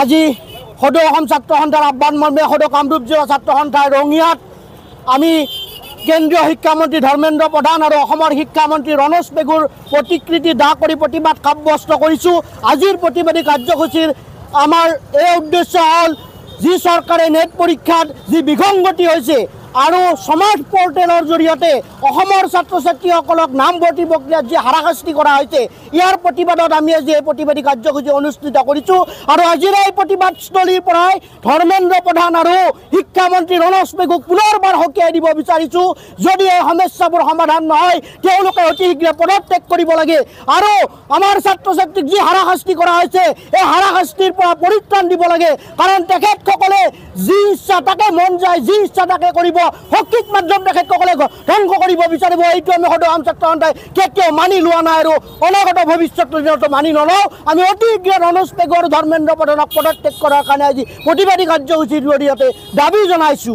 আজি সদৌ অসম ছাত্ৰ সন্থাৰ আহ্বান মৰ্মে সদৌ কামৰূপ জিলা ছাত্ৰ সন্থাৰ ৰঙিয়াত আমি কেন্দ্ৰীয় শিক্ষামন্ত্ৰী ধৰ্মেন্দ্ৰ প্ৰধান আৰু অসমৰ শিক্ষামন্ত্ৰী ৰমেশ পেগুৰ প্ৰতিকৃতি দাহ কৰি প্ৰতিবাদ সাব্যস্ত কৰিছোঁ। আজিৰ প্ৰতিবাদী কাৰ্যসূচীৰ আমাৰ এই উদ্দেশ্য হ'ল যি চৰকাৰে নেট পৰীক্ষাত যি বিসংগতি হৈছে আৰু সমাজ পৰ্টেলৰ জৰিয়তে অসমৰ ছাত্ৰ ছাত্ৰীসকলক নামভৰ্তি প্ৰক্ৰিয়াত যি হাৰাশাস্তি কৰা হৈছে ইয়াৰ প্ৰতিবাদত আমি আজি এই প্ৰতিবাদী কাৰ্যসূচী অনুষ্ঠিত কৰিছোঁ। আৰু আজিৰ এই প্ৰতিবাদস্থলীৰ পৰাই ধৰ্মেন্দ্ৰ প্ৰধান আৰু শিক্ষামন্ত্ৰী ৰমেশ পেগুক পুনৰবাৰ সকীয়াই দিব বিচাৰিছোঁ। যদি এই সমস্যাবোৰ সমাধান নহয় তেওঁলোকে অতি শীঘ্ৰে পদত্যাগ কৰিব লাগে আৰু আমাৰ ছাত্ৰ ছাত্ৰীক যি হাৰাশাস্তি কৰা হৈছে এই হাৰাশাস্তিৰ পৰা পৰিত্ৰাণ দিব লাগে। কাৰণ তেখেতসকলে যি ইচ্ছা তাকে মন যায়, যি ইচ্ছা তাকে কৰিব, শৈক্ষিক মাধ্যম তেখেতসকলে ধ্বংস কৰিব বিচাৰিব। এইটো আমি সদৌ অসম ছাত্ৰ সন্থাই কেতিয়াও মানি লোৱা নাই আৰু অনাগত ভৱিষ্যতলৈতো মানি নলওঁ। আমি অতি শীঘ্ৰে ৰমেশ পেগু আৰু ধৰ্মেন্দ্ৰ প্ৰধানক পদত্যাগ কৰাৰ কাৰণে আজি প্ৰতিবাদী কাৰ্যসূচীৰ জৰিয়তে দাবী জনাইছোঁ।